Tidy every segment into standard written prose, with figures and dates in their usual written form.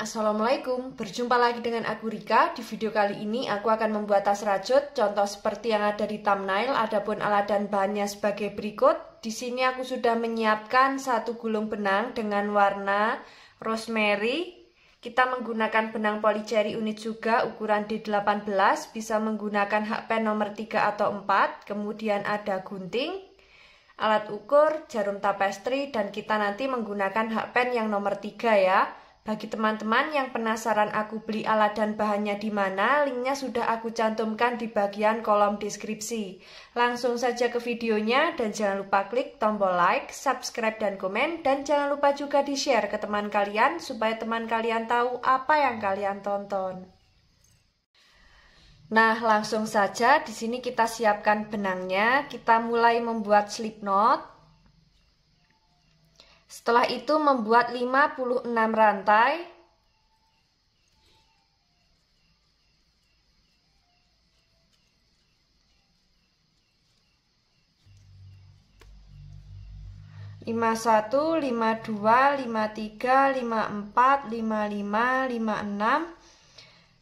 Assalamualaikum, berjumpa lagi dengan aku Rika. Di video kali ini aku akan membuat tas rajut, contoh seperti yang ada di thumbnail. Adapun alat dan bahannya sebagai berikut. Di sini aku sudah menyiapkan satu gulung benang dengan warna rosemary. Kita menggunakan benang polycherry unit juga ukuran D18, bisa menggunakan hakpen nomor 3 atau 4. Kemudian ada gunting, alat ukur, jarum tapestri, dan kita nanti menggunakan hakpen yang nomor 3 ya. Bagi teman-teman yang penasaran aku beli alat dan bahannya di mana, linknya sudah aku cantumkan di bagian kolom deskripsi. Langsung saja ke videonya dan jangan lupa klik tombol like, subscribe, dan komen. Dan jangan lupa juga di-share ke teman kalian supaya teman kalian tahu apa yang kalian tonton. Nah, langsung saja di sini kita siapkan benangnya. Kita mulai membuat slip knot. Setelah itu membuat 56 rantai. Lima satu, 52, 53, 54, 55, 56.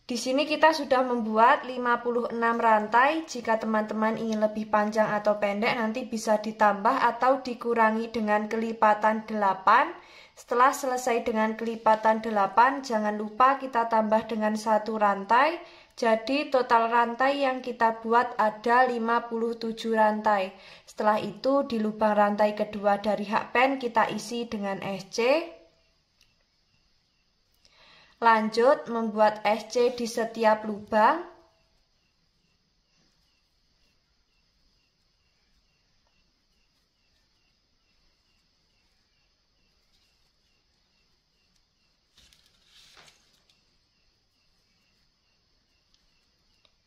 Di sini kita sudah membuat 56 rantai. Jika teman-teman ingin lebih panjang atau pendek, nanti bisa ditambah atau dikurangi dengan kelipatan 8. Setelah selesai dengan kelipatan 8, jangan lupa kita tambah dengan satu rantai. Jadi total rantai yang kita buat ada 57 rantai. Setelah itu di lubang rantai kedua dari hakpen kita isi dengan SC. Lanjut membuat SC di setiap lubang.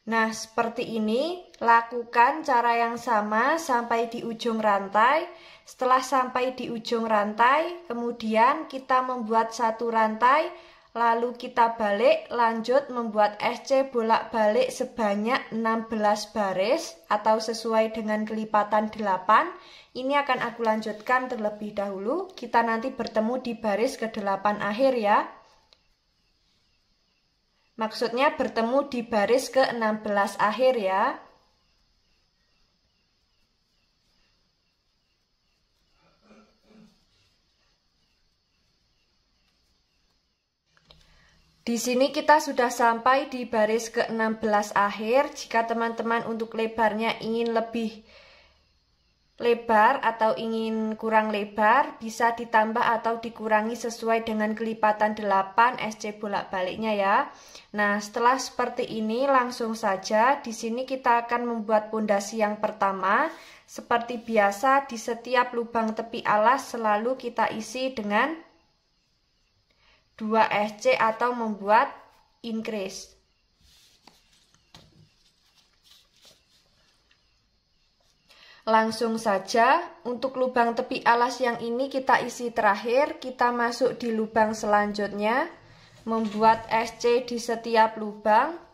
Nah, seperti ini. Lakukan cara yang sama sampai di ujung rantai. Setelah sampai di ujung rantai, kemudian kita membuat satu rantai. Lalu kita balik, lanjut membuat SC bolak-balik sebanyak 16 baris atau sesuai dengan kelipatan 8. Ini akan aku lanjutkan terlebih dahulu. Kita nanti bertemu di baris ke-8 akhir ya. Maksudnya bertemu di baris ke-16 akhir ya. Di sini kita sudah sampai di baris ke-16 akhir. Jika teman-teman untuk lebarnya ingin lebih lebar atau ingin kurang lebar, bisa ditambah atau dikurangi sesuai dengan kelipatan 8 SC bolak-baliknya ya. Nah, setelah seperti ini langsung saja di sini kita akan membuat pondasi yang pertama. Seperti biasa di setiap lubang tepi alas selalu kita isi dengan 2 SC atau membuat increase. Langsung saja untuk lubang tepi alas yang ini kita isi terakhir, kita masuk di lubang selanjutnya, membuat SC di setiap lubang.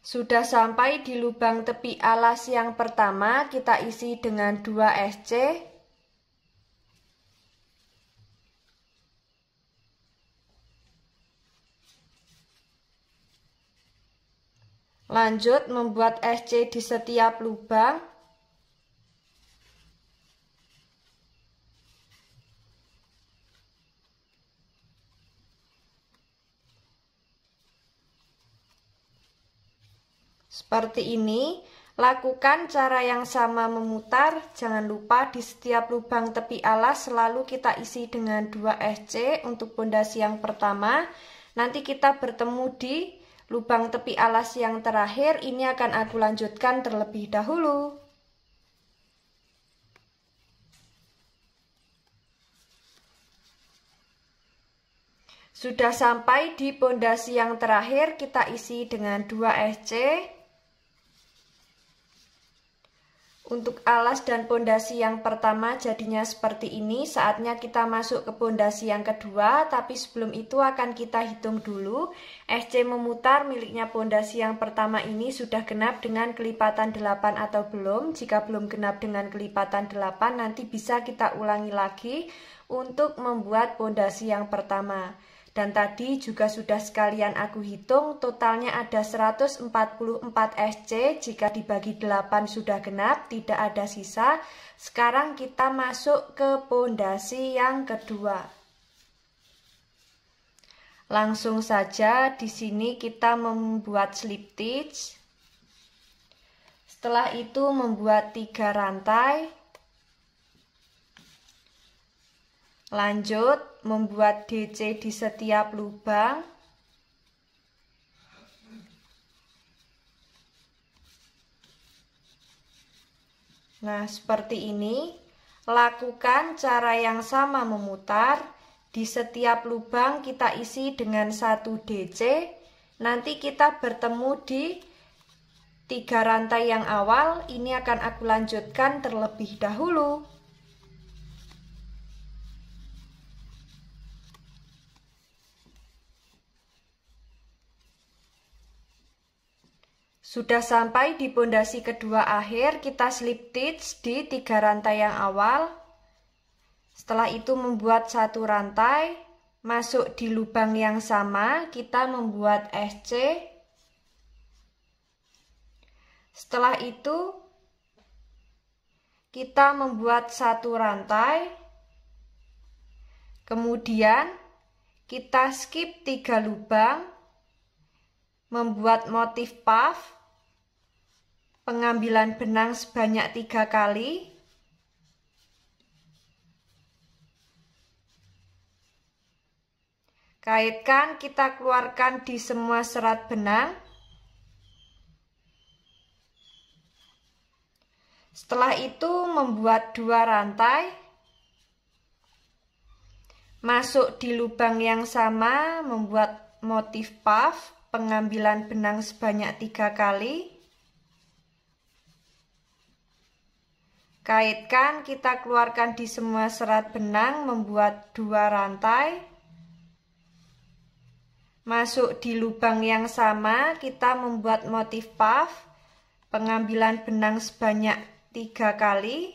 Sudah sampai di lubang tepi alas yang pertama, kita isi dengan 2 SC. Lanjut membuat SC di setiap lubang. Seperti ini, lakukan cara yang sama memutar. Jangan lupa di setiap lubang tepi alas selalu kita isi dengan 2 SC untuk pondasi yang pertama. Nanti kita bertemu di lubang tepi alas yang terakhir. Ini akan aku lanjutkan terlebih dahulu. Sudah sampai di pondasi yang terakhir, kita isi dengan 2 SC. Untuk alas dan pondasi yang pertama jadinya seperti ini. Saatnya kita masuk ke pondasi yang kedua, tapi sebelum itu akan kita hitung dulu. SC memutar miliknya pondasi yang pertama ini sudah genap dengan kelipatan 8 atau belum. Jika belum genap dengan kelipatan 8, nanti bisa kita ulangi lagi untuk membuat pondasi yang pertama. Dan tadi juga sudah sekalian aku hitung, totalnya ada 144 SC. Jika dibagi 8 sudah genap, tidak ada sisa. Sekarang kita masuk ke pondasi yang kedua. Langsung saja di sini kita membuat slip stitch. Setelah itu membuat 3 rantai. Lanjut membuat DC di setiap lubang. Nah, seperti ini. Lakukan cara yang sama memutar. Di setiap lubang kita isi dengan 1 DC. Nanti kita bertemu di 3 rantai yang awal. Ini akan aku lanjutkan terlebih dahulu. Sudah sampai di pondasi kedua akhir, kita slip stitch di 3 rantai yang awal. Setelah itu membuat 1 rantai, masuk di lubang yang sama, kita membuat SC. Setelah itu kita membuat 1 rantai. Kemudian kita skip 3 lubang, membuat motif puff. Pengambilan benang sebanyak 3 kali. Kaitkan, kita keluarkan di semua serat benang. Setelah itu membuat 2 rantai. Masuk di lubang yang sama, membuat motif puff. Pengambilan benang sebanyak 3 kali. Kaitkan, kita keluarkan di semua serat benang, membuat 2 rantai. Masuk di lubang yang sama, kita membuat motif puff. Pengambilan benang sebanyak 3 kali.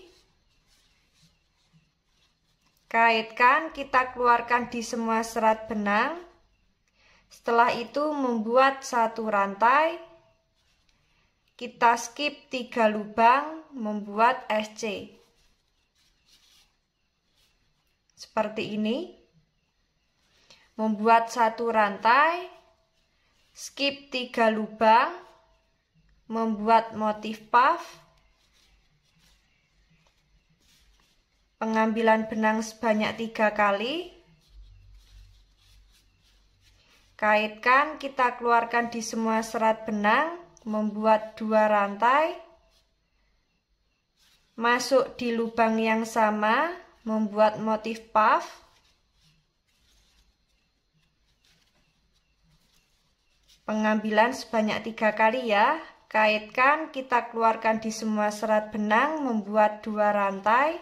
Kaitkan, kita keluarkan di semua serat benang. Setelah itu membuat 1 rantai. Kita skip 3 lubang, membuat SC. Seperti ini. Membuat 1 rantai, skip 3 lubang, membuat motif puff. Pengambilan benang sebanyak 3 kali. Kaitkan, kita keluarkan di semua serat benang, membuat 2 rantai. Masuk di lubang yang sama, membuat motif puff. Pengambilan sebanyak 3 kali ya. Kaitkan, kita keluarkan di semua serat benang, membuat 2 rantai.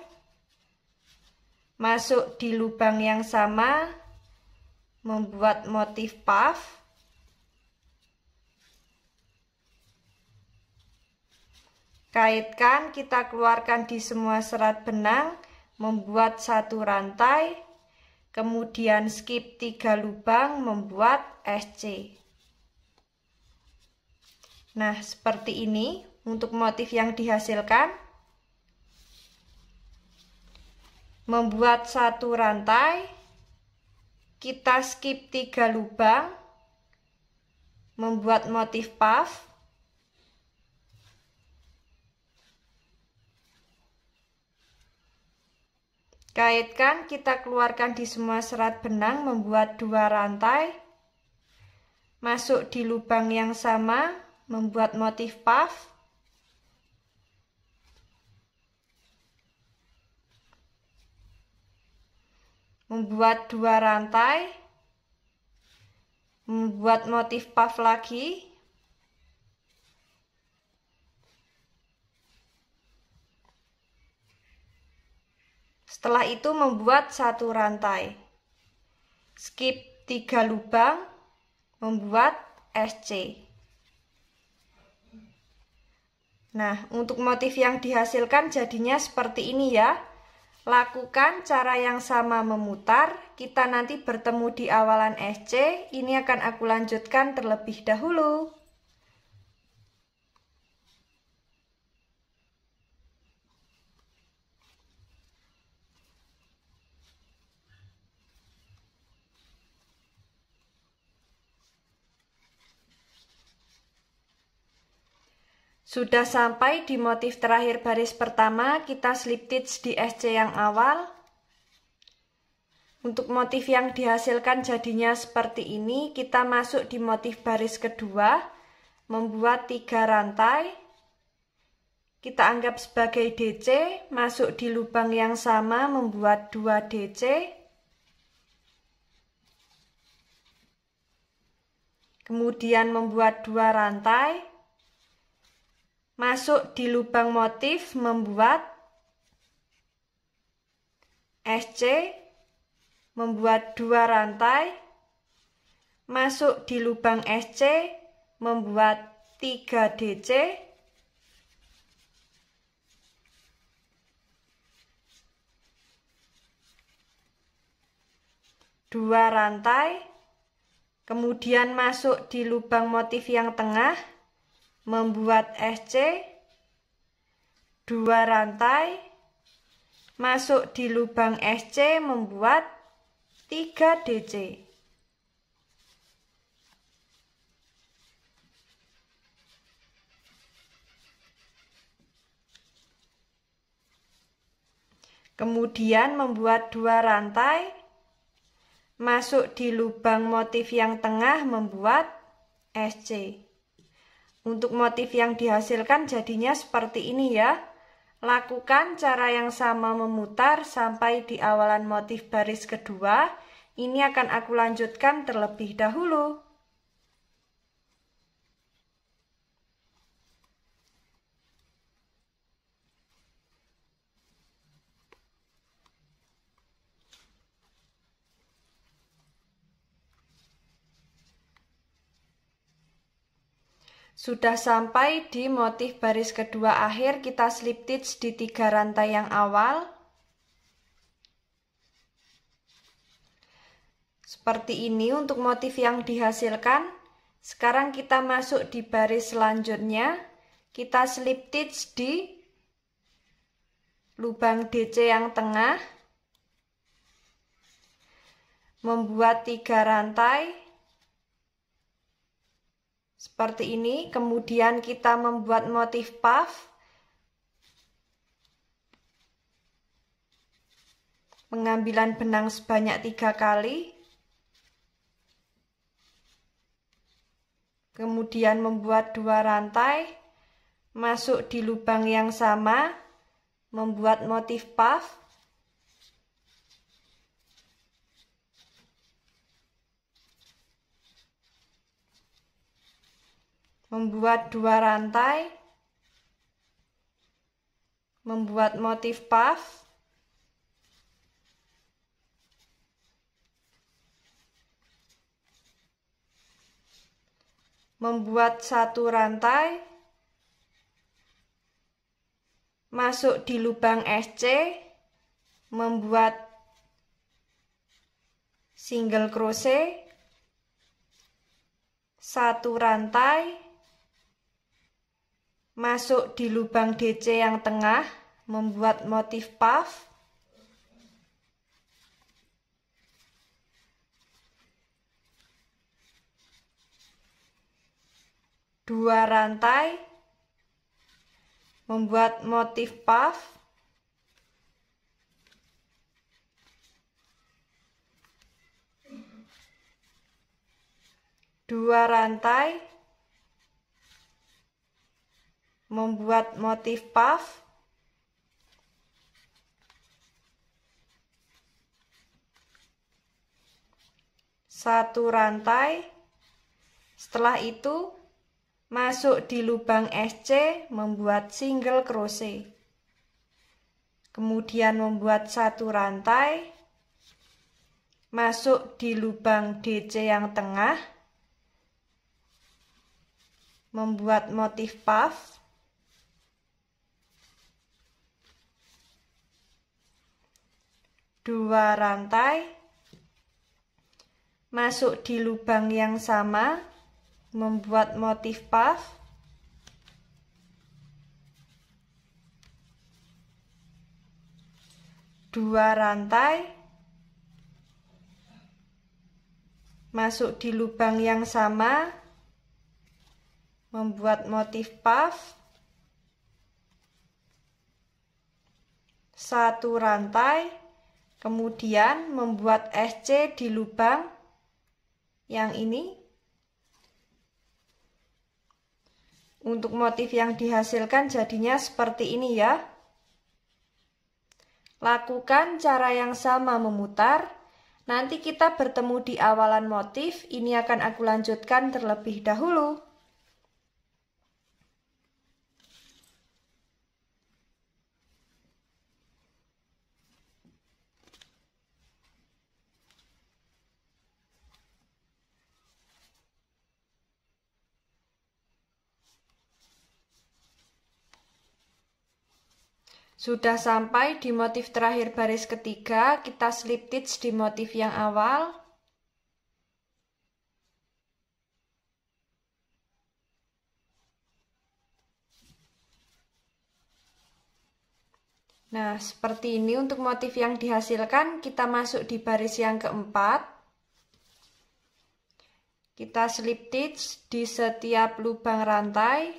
Masuk di lubang yang sama, membuat motif puff. Kaitkan, kita keluarkan di semua serat benang, membuat 1 rantai, kemudian skip 3 lubang, membuat SC. Nah, seperti ini untuk motif yang dihasilkan. Membuat 1 rantai, kita skip 3 lubang, membuat motif puff. Kaitkan, kita keluarkan di semua serat benang, membuat 2 rantai. Masuk di lubang yang sama, membuat motif puff. Membuat 2 rantai. Membuat motif puff lagi. Setelah itu membuat 1 rantai. Skip 3 lubang, membuat SC. Nah, untuk motif yang dihasilkan jadinya seperti ini ya. Lakukan cara yang sama memutar. Kita nanti bertemu di awalan SC. Ini akan aku lanjutkan terlebih dahulu. Sudah sampai di motif terakhir baris pertama, kita slip stitch di SC yang awal. Untuk motif yang dihasilkan jadinya seperti ini, kita masuk di motif baris kedua, membuat 3 rantai. Kita anggap sebagai DC, masuk di lubang yang sama, membuat 2 DC. Kemudian membuat 2 rantai. Masuk di lubang motif, membuat SC, membuat 2 rantai, masuk di lubang SC, membuat 3 DC, dua rantai, kemudian masuk di lubang motif yang tengah, membuat SC, 2 rantai, masuk di lubang SC, membuat 3 DC. Kemudian membuat 2 rantai, masuk di lubang motif yang tengah, membuat SC. Untuk motif yang dihasilkan jadinya seperti ini ya. Lakukan cara yang sama memutar sampai di awalan motif baris kedua. Ini akan aku lanjutkan terlebih dahulu. Sudah sampai di motif baris kedua akhir, kita slip stitch di 3 rantai yang awal. Seperti ini untuk motif yang dihasilkan. Sekarang kita masuk di baris selanjutnya. Kita slip stitch di lubang DC yang tengah. Membuat 3 rantai. Seperti ini, kemudian kita membuat motif puff, pengambilan benang sebanyak 3 kali, kemudian membuat 2 rantai, masuk di lubang yang sama, membuat motif puff, membuat 2 rantai, membuat motif puff, membuat 1 rantai, masuk di lubang SC, membuat single crochet, 1 rantai, masuk di lubang DC yang tengah, membuat motif puff, dua rantai, membuat motif puff, dua rantai, membuat motif puff, satu rantai. Setelah itu masuk di lubang SC, membuat single crochet. kemudian membuat 1 rantai, masuk di lubang DC yang tengah, membuat motif puff, dua rantai, masuk di lubang yang sama, membuat motif puff, dua rantai, masuk di lubang yang sama, membuat motif puff, 1 rantai, kemudian membuat SC di lubang yang ini. Untuk motif yang dihasilkan jadinya seperti ini ya. Lakukan cara yang sama memutar. Nanti kita bertemu di awalan motif. Ini akan aku lanjutkan terlebih dahulu. Sudah sampai di motif terakhir baris ketiga, kita slip stitch di motif yang awal. Nah, seperti ini untuk motif yang dihasilkan. Kita masuk di baris yang keempat. Kita slip stitch di setiap lubang rantai.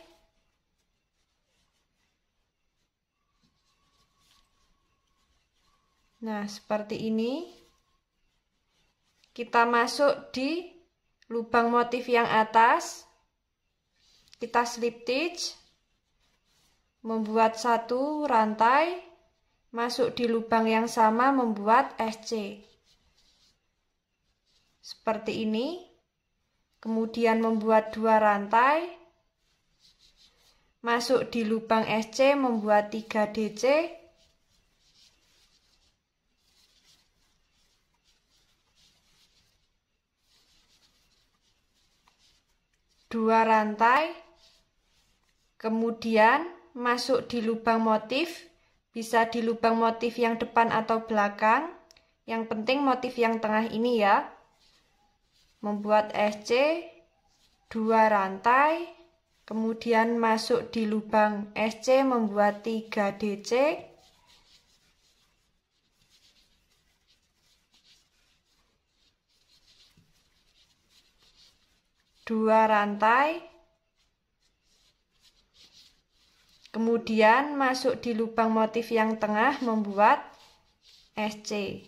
Nah, seperti ini. Kita masuk di lubang motif yang atas. Kita slip stitch, membuat 1 rantai, masuk di lubang yang sama, membuat SC. Seperti ini. Kemudian membuat 2 rantai, masuk di lubang SC, membuat 3 DC. Dua rantai, kemudian masuk di lubang motif, bisa di lubang motif yang depan atau belakang, yang penting motif yang tengah ini ya. Membuat SC, 2 rantai, kemudian masuk di lubang SC, membuat 3 DC, dua rantai, kemudian masuk di lubang motif yang tengah, membuat SC,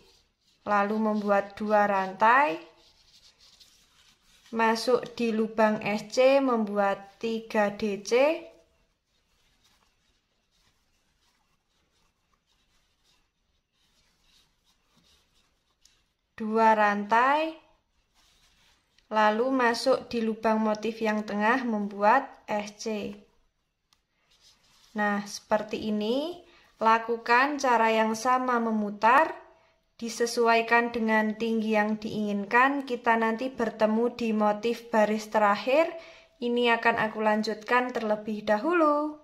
lalu membuat 2 rantai, masuk di lubang SC, membuat 3 DC, dua rantai, lalu masuk di lubang motif yang tengah, membuat SC. Nah, seperti ini. Lakukan cara yang sama memutar, disesuaikan dengan tinggi yang diinginkan. Kita nanti bertemu di motif baris terakhir. Ini akan aku lanjutkan terlebih dahulu.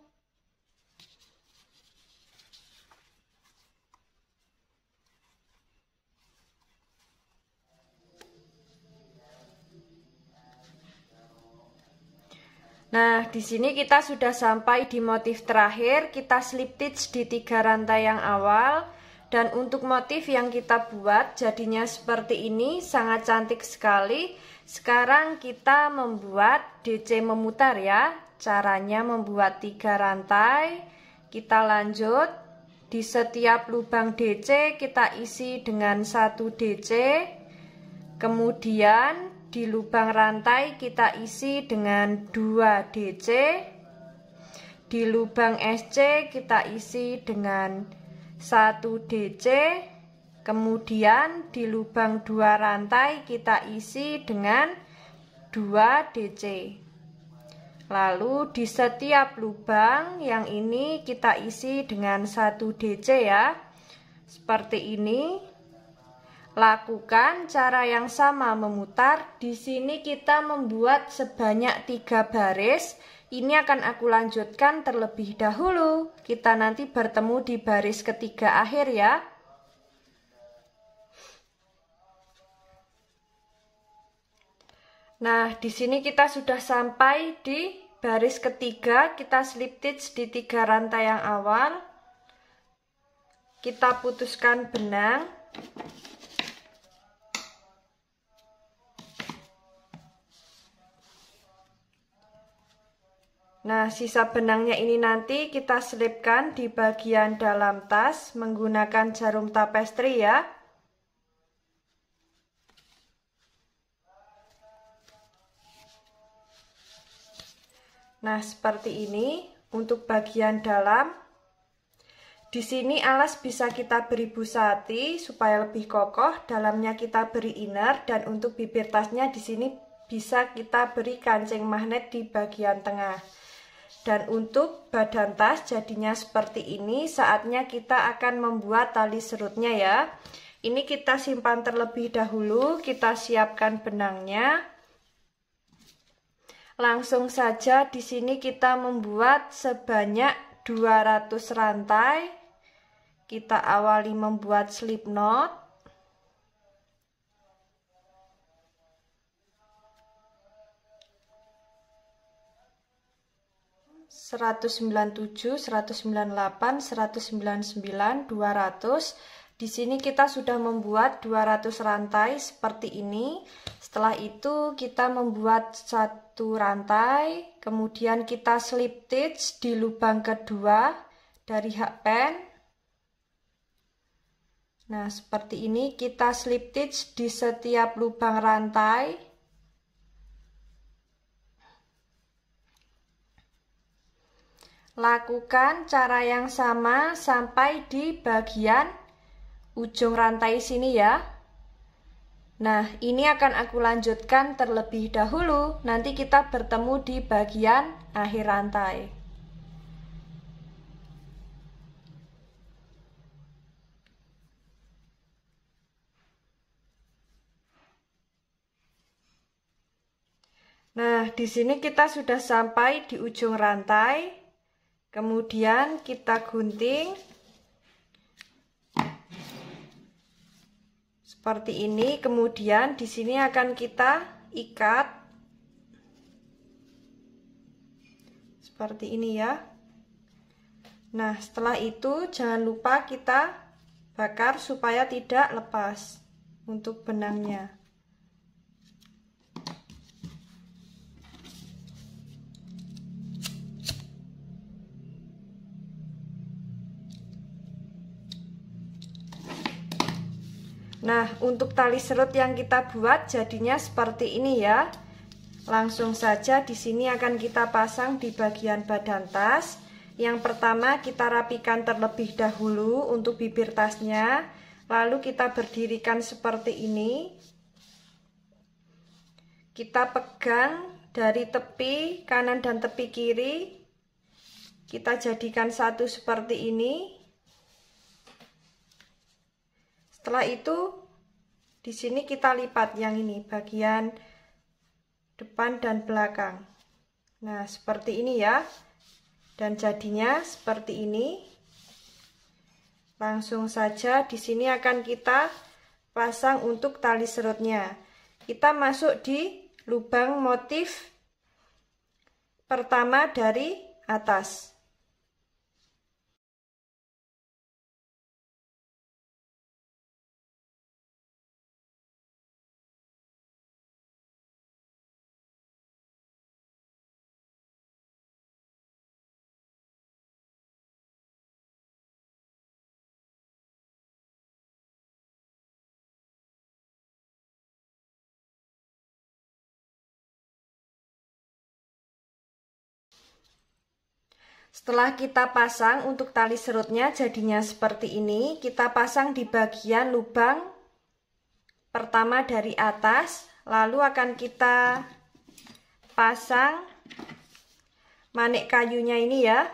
Nah, di sini kita sudah sampai di motif terakhir. Kita slip stitch di 3 rantai yang awal. Dan untuk motif yang kita buat jadinya seperti ini, sangat cantik sekali. Sekarang kita membuat DC memutar ya. Caranya membuat 3 rantai. Kita lanjut. Di setiap lubang DC kita isi dengan 1 DC. Kemudian di lubang rantai kita isi dengan 2 DC. Di lubang SC kita isi dengan 1 DC. Kemudian di lubang 2 rantai kita isi dengan 2 DC. Lalu di setiap lubang yang ini kita isi dengan 1 DC ya. Seperti ini. Lakukan cara yang sama memutar. Di sini kita membuat sebanyak 3 baris. Ini akan aku lanjutkan terlebih dahulu. Kita nanti bertemu di baris ketiga akhir ya. Nah, di sini kita sudah sampai di baris ketiga. Kita slip stitch di 3 rantai yang awal. Kita putuskan benang. Nah, sisa benangnya ini nanti kita selipkan di bagian dalam tas menggunakan jarum tapestri ya. Nah, seperti ini untuk bagian dalam. Di sini alas bisa kita beri busati supaya lebih kokoh, dalamnya kita beri inner, dan untuk bibir tasnya di sini bisa kita beri kancing magnet di bagian tengah. Dan untuk badan tas jadinya seperti ini. Saatnya kita akan membuat tali serutnya ya. Ini kita simpan terlebih dahulu, kita siapkan benangnya. Langsung saja di sini kita membuat sebanyak 200 rantai. Kita awali membuat slip knot. (197, 198, 199, 200). Di sini kita sudah membuat 200 rantai seperti ini. Setelah itu kita membuat 1 rantai, kemudian kita slip stitch di lubang kedua dari hakpen. Nah, seperti ini kita slip stitch di setiap lubang rantai. Lakukan cara yang sama sampai di bagian ujung rantai sini ya. Nah, ini akan aku lanjutkan terlebih dahulu. Nanti kita bertemu di bagian akhir rantai. Nah, di sini kita sudah sampai di ujung rantai. Kemudian kita gunting seperti ini. Kemudian di sini akan kita ikat seperti ini ya. Nah, setelah itu jangan lupa kita bakar supaya tidak lepas untuk benangnya. Nah, untuk tali serut yang kita buat jadinya seperti ini ya. Langsung saja di sini akan kita pasang di bagian badan tas. Yang pertama kita rapikan terlebih dahulu untuk bibir tasnya. Lalu kita berdirikan seperti ini. Kita pegang dari tepi kanan dan tepi kiri. Kita jadikan satu seperti ini. Setelah itu di sini kita lipat yang ini bagian depan dan belakang. Nah, seperti ini ya. Dan jadinya seperti ini. Langsung saja di sini akan kita pasang untuk tali serutnya. Kita masuk di lubang motif pertama dari atas. Setelah kita pasang untuk tali serutnya jadinya seperti ini. Kita pasang di bagian lubang pertama dari atas. Lalu akan kita pasang manik kayunya ini ya.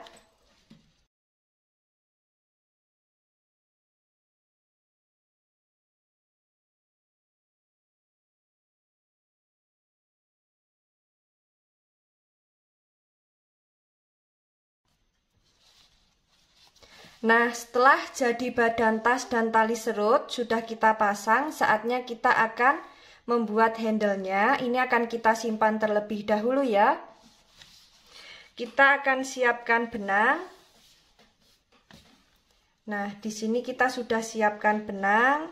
Nah, setelah jadi badan tas dan tali serut sudah kita pasang, saatnya kita akan membuat handle-nya. Ini akan kita simpan terlebih dahulu ya. Kita akan siapkan benang. Nah, di sini kita sudah siapkan benang.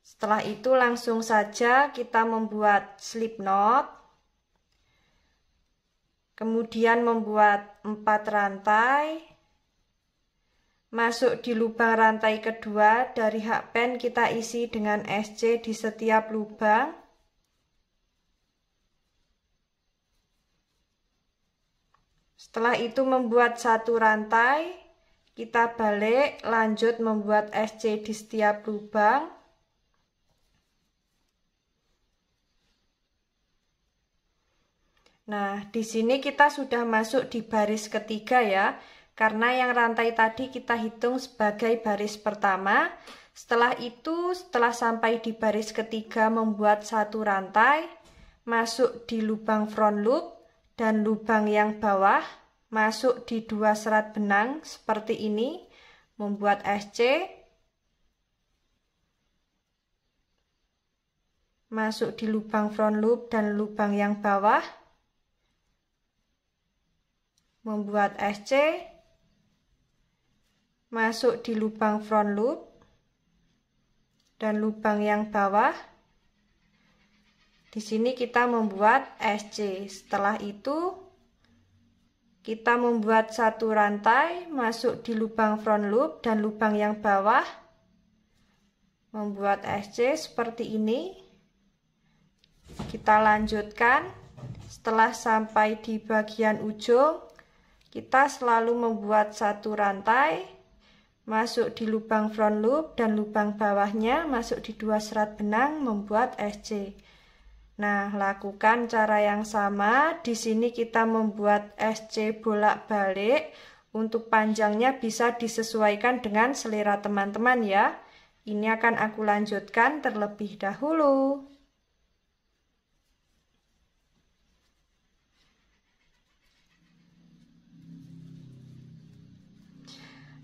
Setelah itu langsung saja kita membuat slip knot. Kemudian membuat 4 rantai, masuk di lubang rantai kedua, dari hakpen kita isi dengan SC di setiap lubang. Setelah itu membuat 1 rantai, kita balik, lanjut membuat SC di setiap lubang. Nah, di sini kita sudah masuk di baris ketiga ya, karena yang rantai tadi kita hitung sebagai baris pertama. Setelah itu, setelah sampai di baris ketiga membuat 1 rantai, masuk di lubang front loop dan lubang yang bawah, masuk di 2 serat benang seperti ini, membuat SC, masuk di lubang front loop dan lubang yang bawah, membuat SC, masuk di lubang front loop dan lubang yang bawah. Di sini kita membuat SC. Setelah itu kita membuat 1 rantai, masuk di lubang front loop dan lubang yang bawah, membuat SC seperti ini. Kita lanjutkan. Setelah sampai di bagian ujung, kita selalu membuat 1 rantai, masuk di lubang front loop dan lubang bawahnya, masuk di 2 serat benang, membuat SC. Nah, lakukan cara yang sama. Di sini kita membuat SC bolak-balik. Untuk panjangnya bisa disesuaikan dengan selera teman-teman ya. Ini akan aku lanjutkan terlebih dahulu.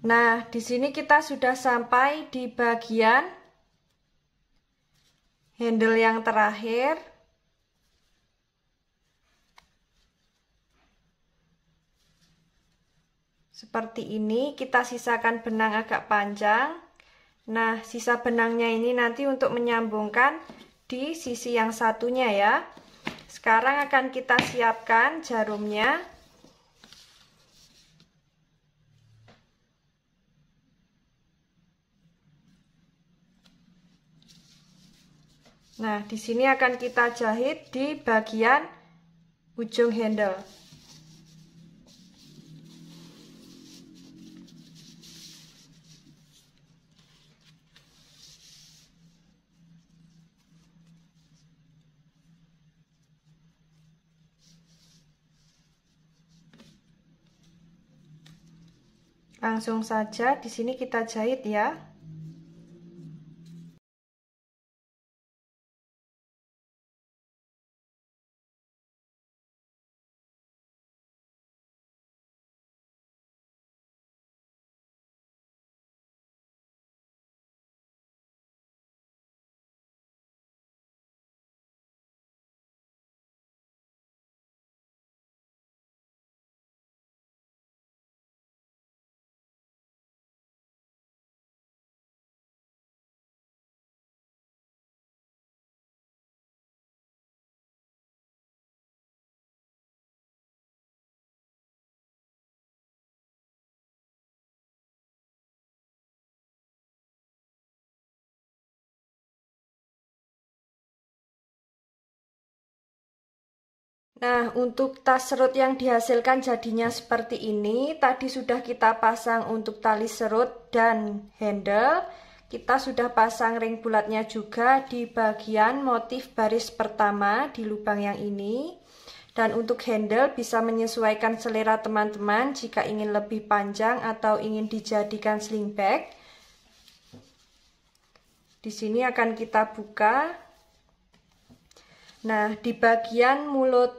Nah, di sini kita sudah sampai di bagian handle yang terakhir. Seperti ini, kita sisakan benang agak panjang. Nah, sisa benangnya ini nanti untuk menyambungkan di sisi yang satunya ya. Sekarang akan kita siapkan jarumnya. Nah, di sini akan kita jahit di bagian ujung handle. Langsung saja di sini kita jahit ya. Nah, untuk tas serut yang dihasilkan jadinya seperti ini. Tadi sudah kita pasang untuk tali serut dan handle. Kita sudah pasang ring bulatnya juga di bagian motif baris pertama di lubang yang ini. Dan untuk handle bisa menyesuaikan selera teman-teman jika ingin lebih panjang atau ingin dijadikan sling bag. Di sini akan kita buka. Nah, di bagian mulut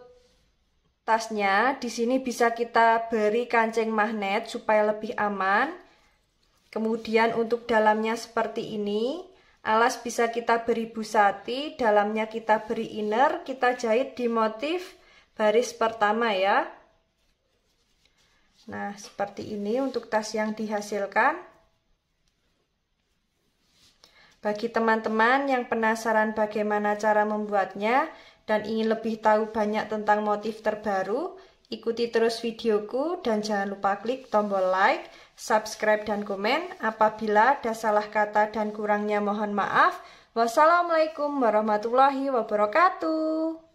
tasnya, di sini bisa kita beri kancing magnet supaya lebih aman. Kemudian untuk dalamnya seperti ini. Alas bisa kita beri busati, dalamnya kita beri inner, kita jahit di motif baris pertama ya. Nah, seperti ini untuk tas yang dihasilkan. Bagi teman-teman yang penasaran bagaimana cara membuatnya dan ingin lebih tahu banyak tentang motif terbaru, ikuti terus videoku dan jangan lupa klik tombol like, subscribe dan komen. Apabila ada salah kata dan kurangnya mohon maaf. Wassalamualaikum warahmatullahi wabarakatuh.